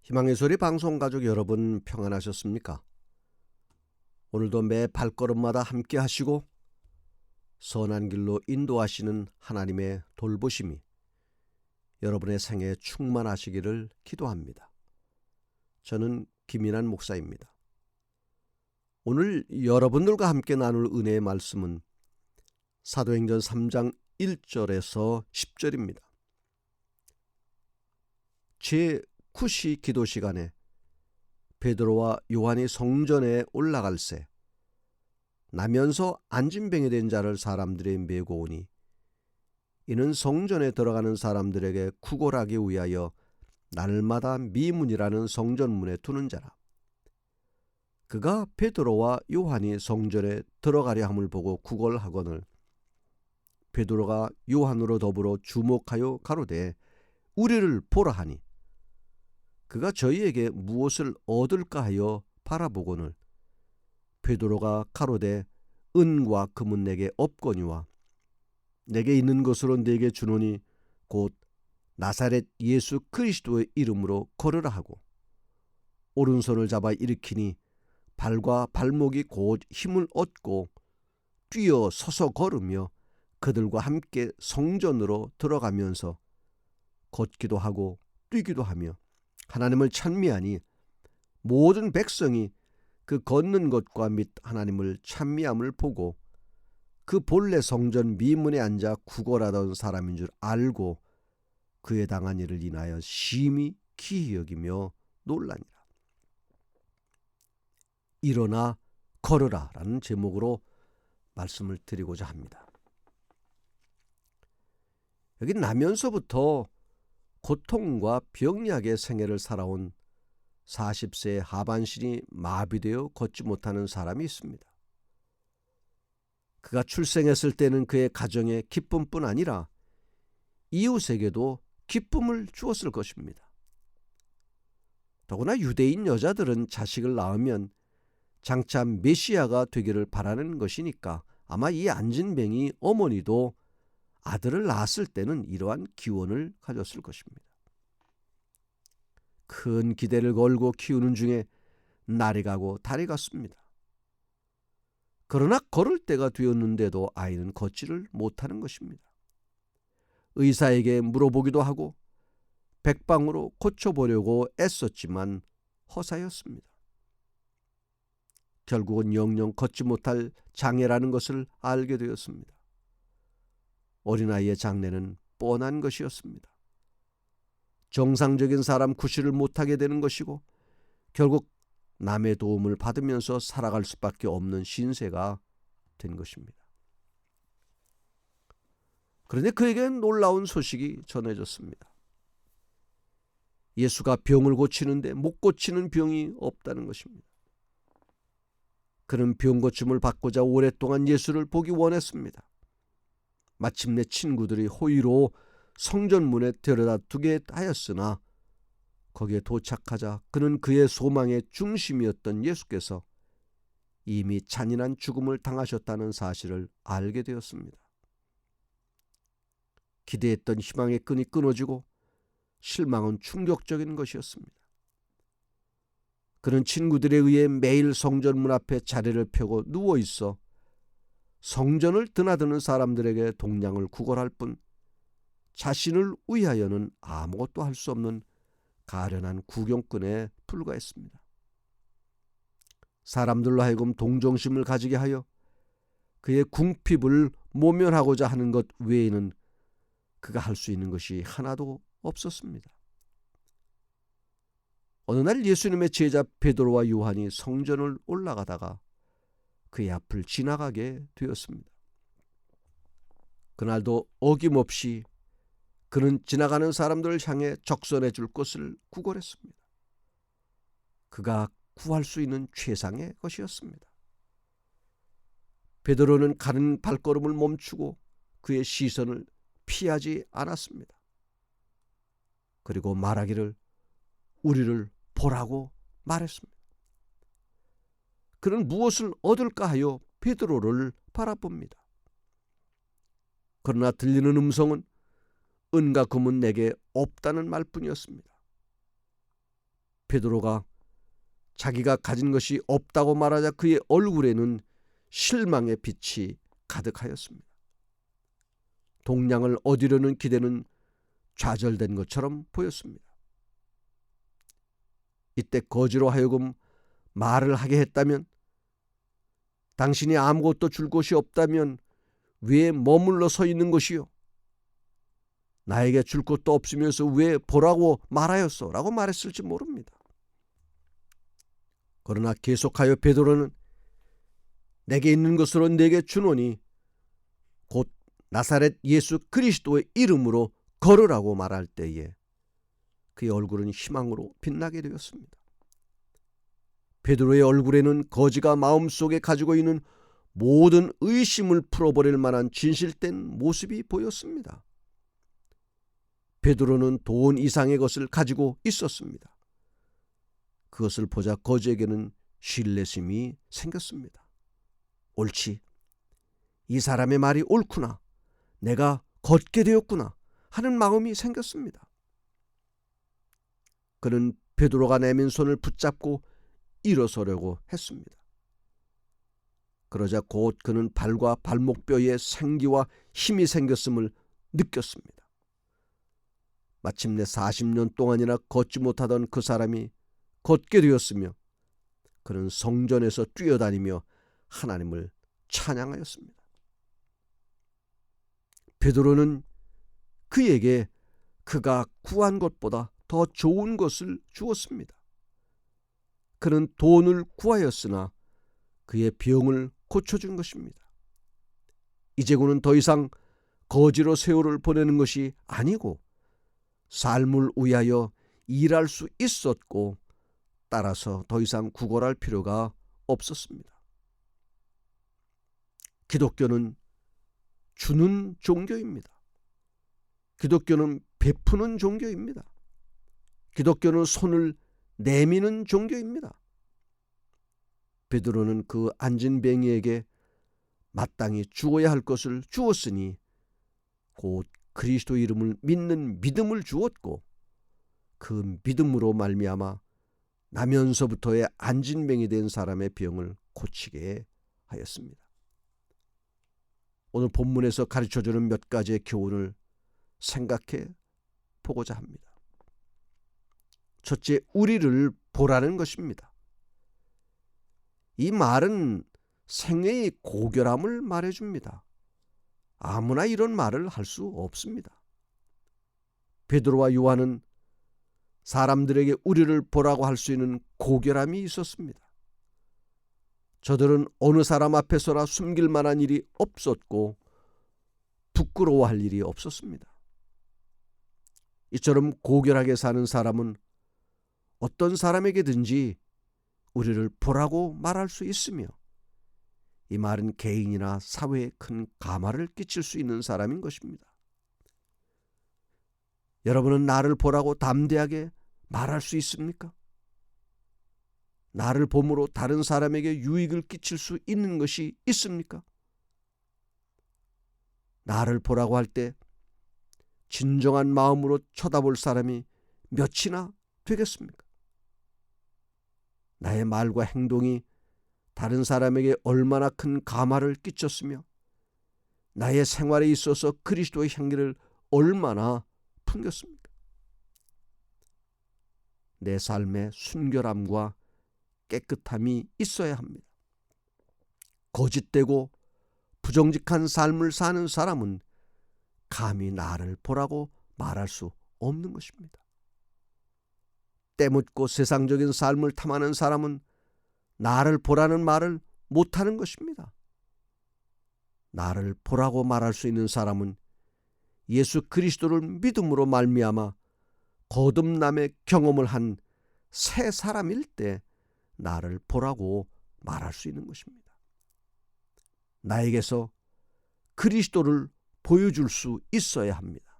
희망의 소리 방송 가족 여러분 평안하셨습니까? 오늘도 매 발걸음마다 함께 하시고 선한 길로 인도하시는 하나님의 돌보심이 여러분의 생애에 충만하시기를 기도합니다. 저는 김인환 목사입니다. 오늘 여러분들과 함께 나눌 은혜의 말씀은 사도행전 3장 1절에서 10절입니다. 제9시 기도 시간에 베드로와 요한이 성전에 올라갈새 나면서 안진병이 된 자를 사람들이 메고 오니 이는 성전에 들어가는 사람들에게 구걸하기 위하여 날마다 미문이라는 성전문에 두는 자라. 그가 베드로와 요한이 성전에 들어가려 함을 보고 구걸하거늘 베드로가 요한으로 더불어 주목하여 가로되 우리를 보라 하니 그가 저희에게 무엇을 얻을까 하여 바라보거늘 베드로가 가로되 은과 금은 내게 없거니와 내게 있는 것으로 내게 주노니 곧 나사렛 예수 그리스도의 이름으로 걸으라 하고 오른손을 잡아 일으키니 발과 발목이 곧 힘을 얻고 뛰어 서서 걸으며 그들과 함께 성전으로 들어가면서 걷기도 하고 뛰기도 하며 하나님을 찬미하니 모든 백성이 그 걷는 것과 및 하나님을 찬미함을 보고 그 본래 성전 미문에 앉아 구걸하던 사람인 줄 알고 그에 당한 일을 인하여 심히 기이 여기며 놀라니라. 일어나 걸으라 라는 제목으로 말씀을 드리고자 합니다. 여기 나면서부터 고통과 병약의 생애를 살아온 40세 하반신이 마비되어 걷지 못하는 사람이 있습니다. 그가 출생했을 때는 그의 가정에 기쁨뿐 아니라 이웃에게도 기쁨을 주었을 것입니다. 더구나 유대인 여자들은 자식을 낳으면 장차 메시아가 되기를 바라는 것이니까 아마 이 안진뱅이 어머니도 아들을 낳았을 때는 이러한 기원을 가졌을 것입니다. 큰 기대를 걸고 키우는 중에 날이 가고 달이 갔습니다. 그러나 걸을 때가 되었는데도 아이는 걷지를 못하는 것입니다. 의사에게 물어보기도 하고 백방으로 고쳐보려고 애썼지만 허사였습니다. 결국은 영영 걷지 못할 장애라는 것을 알게 되었습니다. 어린아이의 장래는 뻔한 것이었습니다. 정상적인 사람 구실을 못하게 되는 것이고 결국 남의 도움을 받으면서 살아갈 수밖에 없는 신세가 된 것입니다. 그런데 그에겐 놀라운 소식이 전해졌습니다. 예수가 병을 고치는데 못 고치는 병이 없다는 것입니다. 그는 병 고침을 받고자 오랫동안 예수를 보기 원했습니다. 마침내 친구들이 호의로 성전문에 데려다 두게 하였으나 거기에 도착하자 그는 그의 소망의 중심이었던 예수께서 이미 잔인한 죽음을 당하셨다는 사실을 알게 되었습니다. 기대했던 희망의 끈이 끊어지고 실망은 충격적인 것이었습니다. 그는 친구들에 의해 매일 성전문 앞에 자리를 펴고 누워있어 성전을 드나드는 사람들에게 동량을 구걸할 뿐 자신을 위하여는 아무것도 할 수 없는 가련한 구경꾼에 불과했습니다. 사람들로 하여금 동정심을 가지게 하여 그의 궁핍을 모면하고자 하는 것 외에는 그가 할 수 있는 것이 하나도 없었습니다. 어느 날 예수님의 제자 베드로와 요한이 성전을 올라가다가 그의 앞을 지나가게 되었습니다. 그날도 어김없이 그는 지나가는 사람들을 향해 적선해 줄 것을 구걸했습니다. 그가 구할 수 있는 최상의 것이었습니다. 베드로는 가는 발걸음을 멈추고 그의 시선을 피하지 않았습니다. 그리고 말하기를 우리를 보라고 말했습니다. 그는 무엇을 얻을까 하여 베드로를 바라봅니다. 그러나 들리는 음성은 은과 금은 내게 없다는 말뿐이었습니다. 베드로가 자기가 가진 것이 없다고 말하자 그의 얼굴에는 실망의 빛이 가득하였습니다. 동량을 얻으려는 기대는 좌절된 것처럼 보였습니다. 이때 거지로 하여금 말을 하게 했다면, 당신이 아무것도 줄 곳이 없다면 왜 머물러 서 있는 것이요? 나에게 줄 것도 없으면서 왜 보라고 말하였소? 라고 말했을지 모릅니다. 그러나 계속하여 베드로는 내게 있는 것으로 내게 주노니 곧 나사렛 예수 그리스도의 이름으로 걸으라고 말할 때에 그의 얼굴은 희망으로 빛나게 되었습니다. 베드로의 얼굴에는 거지가 마음속에 가지고 있는 모든 의심을 풀어버릴 만한 진실된 모습이 보였습니다. 베드로는 돈 이상의 것을 가지고 있었습니다. 그것을 보자 거지에게는 신뢰심이 생겼습니다. 옳지, 이 사람의 말이 옳구나, 내가 걷게 되었구나 하는 마음이 생겼습니다. 그는 베드로가 내민 손을 붙잡고 일어서려고 했습니다. 그러자 곧 그는 발과 발목뼈에 생기와 힘이 생겼음을 느꼈습니다. 마침내 40년 동안이나 걷지 못하던 그 사람이 걷게 되었으며 그는 성전에서 뛰어다니며 하나님을 찬양하였습니다. 베드로는 그에게 그가 구한 것보다 더 좋은 것을 주었습니다. 그는 돈을 구하였으나 그의 병을 고쳐준 것입니다. 이제 그는 더 이상 거지로 세월을 보내는 것이 아니고 삶을 위하여 일할 수 있었고, 따라서 더 이상 구걸할 필요가 없었습니다. 기독교는 주는 종교입니다. 기독교는 베푸는 종교입니다. 기독교는 손을 내미는 종교입니다. 베드로는 그 안진뱅이에게 마땅히 주어야 할 것을 주었으니 곧 그리스도 이름을 믿는 믿음을 주었고, 그 믿음으로 말미암아 나면서부터의 안진뱅이 된 사람의 병을 고치게 하였습니다. 오늘 본문에서 가르쳐주는 몇 가지의 교훈을 생각해 보고자 합니다. 첫째, 우리를 보라는 것입니다. 이 말은 생애의 고결함을 말해줍니다. 아무나 이런 말을 할 수 없습니다. 베드로와 요한은 사람들에게 우리를 보라고 할 수 있는 고결함이 있었습니다. 저들은 어느 사람 앞에서라 숨길 만한 일이 없었고 부끄러워할 일이 없었습니다. 이처럼 고결하게 사는 사람은 어떤 사람에게든지 우리를 보라고 말할 수 있으며, 이 말은 개인이나 사회에 큰 감화를 끼칠 수 있는 사람인 것입니다. 여러분은 나를 보라고 담대하게 말할 수 있습니까? 나를 봄으로 다른 사람에게 유익을 끼칠 수 있는 것이 있습니까? 나를 보라고 할 때 진정한 마음으로 쳐다볼 사람이 몇이나 되겠습니까? 나의 말과 행동이 다른 사람에게 얼마나 큰 감화를 끼쳤으며 나의 생활에 있어서 그리스도의 향기를 얼마나 풍겼습니까? 내 삶에 순결함과 깨끗함이 있어야 합니다. 거짓되고 부정직한 삶을 사는 사람은 감히 나를 보라고 말할 수 없는 것입니다. 때묻고 세상적인 삶을 탐하는 사람은 나를 보라는 말을 못하는 것입니다. 나를 보라고 말할 수 있는 사람은 예수 그리스도를 믿음으로 말미암아 거듭남의 경험을 한 새 사람일 때 나를 보라고 말할 수 있는 것입니다. 나에게서 그리스도를 보여줄 수 있어야 합니다.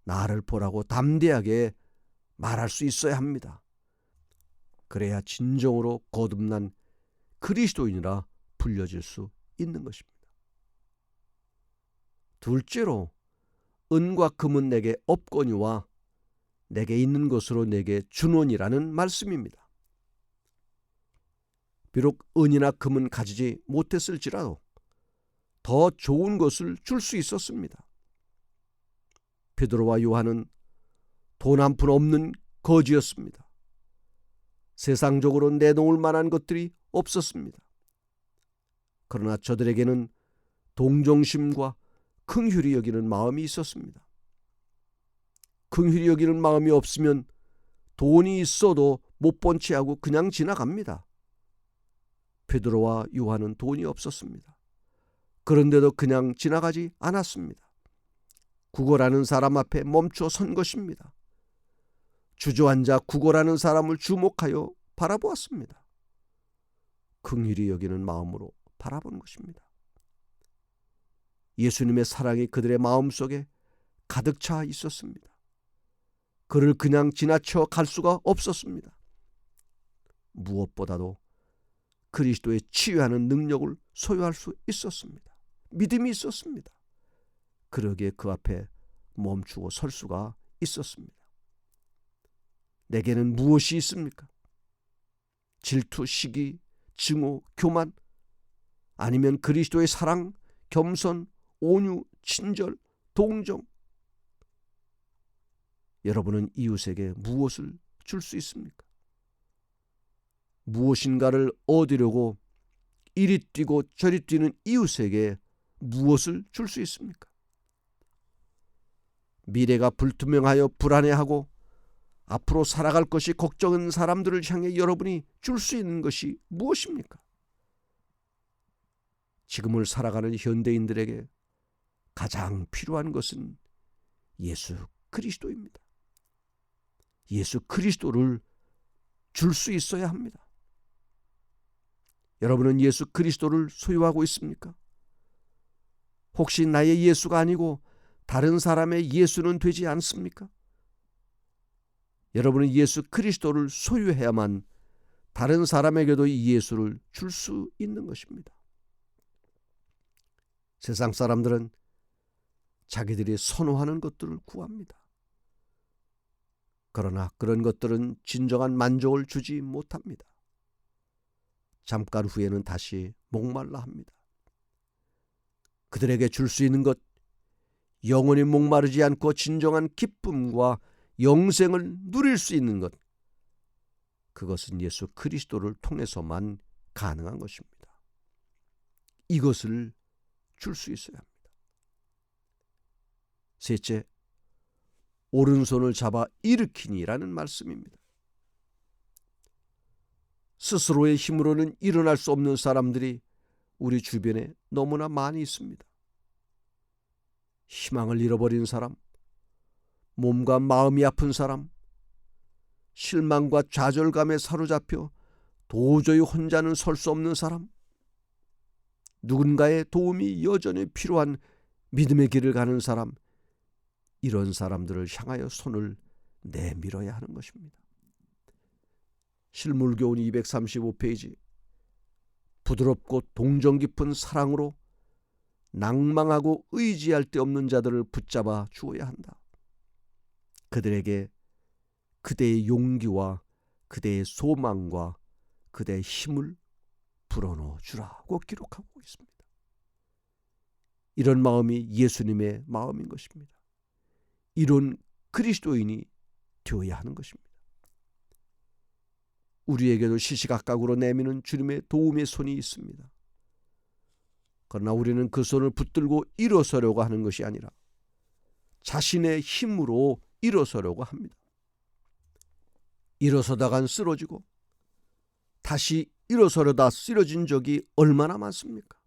나를 보라고 담대하게 말할 수 있어야 합니다. 그래야 진정으로 거듭난 그리스도인이라 불려질 수 있는 것입니다. 둘째로, 은과 금은 내게 없거니와 내게 있는 것으로 내게 주노니라는 말씀입니다. 비록 은이나 금은 가지지 못했을지라도 더 좋은 것을 줄 수 있었습니다. 베드로와 요한은 돈 한 푼 없는 거지였습니다. 세상적으로 내놓을 만한 것들이 없었습니다. 그러나 저들에게는 동정심과 긍휼히 여기는 마음이 있었습니다. 긍휼히 여기는 마음이 없으면 돈이 있어도 못 본 채 하고 그냥 지나갑니다. 베드로와 요한은 돈이 없었습니다. 그런데도 그냥 지나가지 않았습니다. 구걸하는 사람 앞에 멈춰 선 것입니다. 주저앉아 구걸하는 사람을 주목하여 바라보았습니다. 긍휼히 여기는 마음으로 바라본 것입니다. 예수님의 사랑이 그들의 마음속에 가득 차 있었습니다. 그를 그냥 지나쳐 갈 수가 없었습니다. 무엇보다도 그리스도의 치유하는 능력을 소유할 수 있었습니다. 믿음이 있었습니다. 그러기에 그 앞에 멈추고 설 수가 있었습니다. 내게는 무엇이 있습니까? 질투, 시기, 증오, 교만, 아니면 그리스도의 사랑, 겸손, 온유, 친절, 동정. 여러분은 이웃에게 무엇을 줄 수 있습니까? 무엇인가를 얻으려고 이리 뛰고 저리 뛰는 이웃에게 무엇을 줄 수 있습니까? 미래가 불투명하여 불안해하고 앞으로 살아갈 것이 걱정인 사람들을 향해 여러분이 줄 수 있는 것이 무엇입니까? 지금을 살아가는 현대인들에게 가장 필요한 것은 예수 그리스도입니다. 예수 그리스도를 줄 수 있어야 합니다. 여러분은 예수 그리스도를 소유하고 있습니까? 혹시 나의 예수가 아니고 다른 사람의 예수는 되지 않습니까? 여러분은 예수 그리스도를 소유해야만 다른 사람에게도 이 예수를 줄 수 있는 것입니다. 세상 사람들은 자기들이 선호하는 것들을 구합니다. 그러나 그런 것들은 진정한 만족을 주지 못합니다. 잠깐 후에는 다시 목말라 합니다. 그들에게 줄 수 있는 것, 영원히 목마르지 않고 진정한 기쁨과 영생을 누릴 수 있는 것, 그것은 예수 그리스도를 통해서만 가능한 것입니다. 이것을 줄 수 있어야 합니다. 셋째, 오른손을 잡아 일으키니라는 말씀입니다. 스스로의 힘으로는 일어날 수 없는 사람들이 우리 주변에 너무나 많이 있습니다. 희망을 잃어버린 사람, 몸과 마음이 아픈 사람, 실망과 좌절감에 사로잡혀 도저히 혼자는 설 수 없는 사람, 누군가의 도움이 여전히 필요한 믿음의 길을 가는 사람, 이런 사람들을 향하여 손을 내밀어야 하는 것입니다. 실물교훈 235페이지, 부드럽고 동정 깊은 사랑으로 낭망하고 의지할 데 없는 자들을 붙잡아 주어야 한다. 그들에게 그대의 용기와 그대의 소망과 그대의 힘을 불어넣어 주라고 기록하고 있습니다. 이런 마음이 예수님의 마음인 것입니다. 이런 그리스도인이 되어야 하는 것입니다. 우리에게도 시시각각으로 내미는 주님의 도움의 손이 있습니다. 그러나 우리는 그 손을 붙들고 일어서려고 하는 것이 아니라 자신의 힘으로 일어서려고 합니다. 일어서다간 쓰러지고 다시 일어서려다 쓰러진 적이 얼마나 많습니까?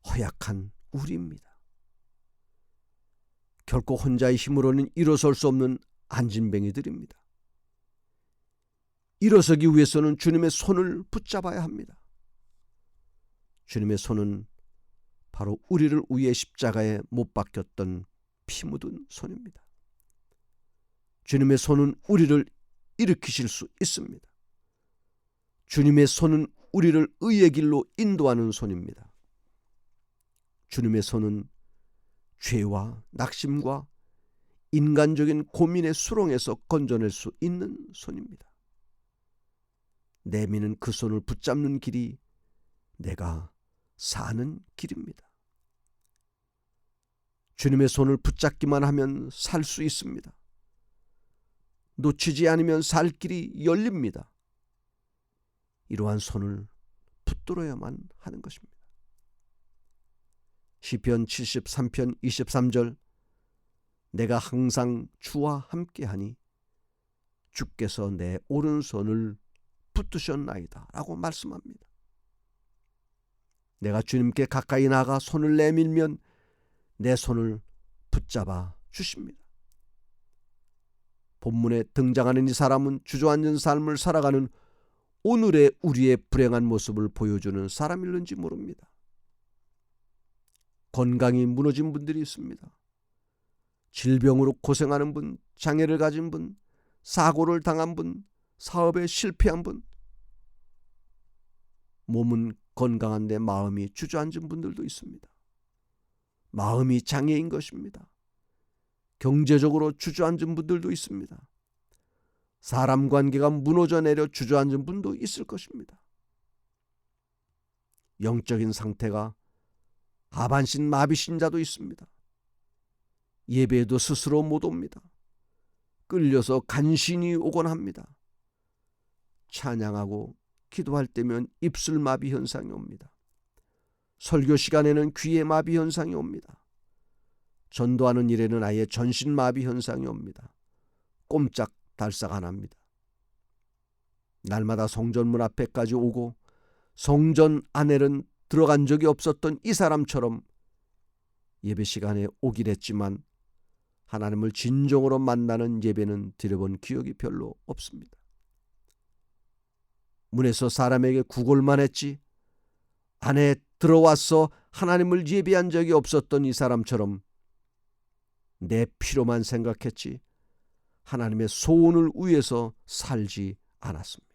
허약한 우리입니다. 결코 혼자의 힘으로는 일어설 수 없는 안진뱅이들입니다. 일어서기 위해서는 주님의 손을 붙잡아야 합니다. 주님의 손은 바로 우리를 위해 십자가에 못 박혔던 피 묻은 손입니다. 주님의 손은 우리를 일으키실 수 있습니다. 주님의 손은 우리를 의의 길로 인도하는 손입니다. 주님의 손은 죄와 낙심과 인간적인 고민의 수렁에서 건져낼 수 있는 손입니다. 내미는 그 손을 붙잡는 길이 내가 사는 길입니다. 주님의 손을 붙잡기만 하면 살 수 있습니다. 놓치지 않으면 살 길이 열립니다. 이러한 손을 붙들어야만 하는 것입니다. 시편 73편 23절, 내가 항상 주와 함께하니 주께서 내 오른손을 붙드셨나이다 라고 말씀합니다. 내가 주님께 가까이 나가 손을 내밀면 내 손을 붙잡아 주십니다. 본문에 등장하는 이 사람은 주저앉은 삶을 살아가는 오늘의 우리의 불행한 모습을 보여주는 사람일는지 모릅니다. 건강이 무너진 분들이 있습니다. 질병으로 고생하는 분, 장애를 가진 분, 사고를 당한 분, 사업에 실패한 분, 몸은 건강한데 마음이 주저앉은 분들도 있습니다. 마음이 장애인 것입니다. 경제적으로 주저앉은 분들도 있습니다. 사람 관계가 무너져 내려 주저앉은 분도 있을 것입니다. 영적인 상태가 하반신 마비신 자도 있습니다. 예배에도 스스로 못 옵니다. 끌려서 간신히 오곤 합니다. 찬양하고 기도할 때면 입술 마비 현상이 옵니다. 설교 시간에는 귀의 마비 현상이 옵니다. 전도하는 일에는 아예 전신 마비 현상이 옵니다. 꼼짝달싹 안 합니다. 날마다 성전문 앞에까지 오고 성전 안에는 들어간 적이 없었던 이 사람처럼 예배 시간에 오긴 했지만 하나님을 진정으로 만나는 예배는 드려본 기억이 별로 없습니다. 문에서 사람에게 구걸만 했지 안에 들어와서 하나님을 예배한 적이 없었던 이 사람처럼 내 필요만 생각했지 하나님의 소원을 위해서 살지 않았습니다.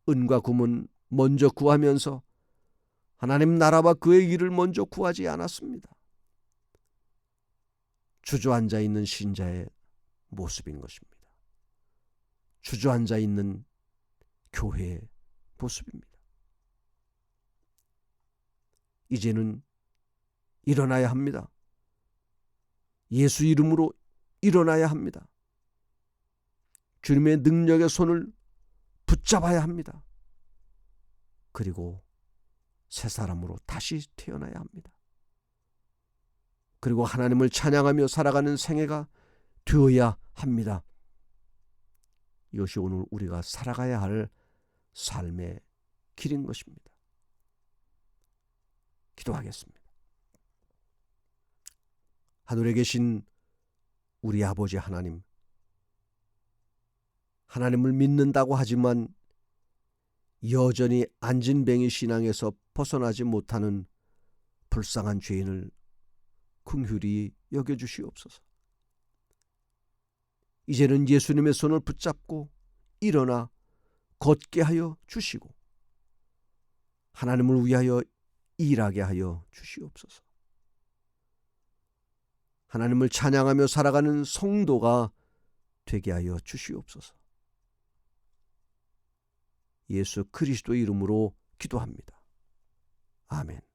은과 금은 먼저 구하면서 하나님 나라와 그의 일을 먼저 구하지 않았습니다. 주저앉아 있는 신자의 모습인 것입니다. 주저앉아 있는 교회의 모습입니다. 이제는 일어나야 합니다. 예수 이름으로 일어나야 합니다. 주님의 능력의 손을 붙잡아야 합니다. 그리고 새 사람으로 다시 태어나야 합니다. 그리고 하나님을 찬양하며 살아가는 생애가 되어야 합니다. 이것이 오늘 우리가 살아가야 할 삶의 길인 것입니다. 기도하겠습니다. 하늘에 계신 우리 아버지 하나님, 하나님을 믿는다고 하지만 여전히 안진뱅이 신앙에서 벗어나지 못하는 불쌍한 죄인을 긍휼히 여겨주시옵소서. 이제는 예수님의 손을 붙잡고 일어나 걷게 하여 주시고 하나님을 위하여 일하게 하여 주시옵소서. 하나님을 찬양하며 살아가는 성도가 되게 하여 주시옵소서. 예수 그리스도 이름으로 기도합니다. 아멘.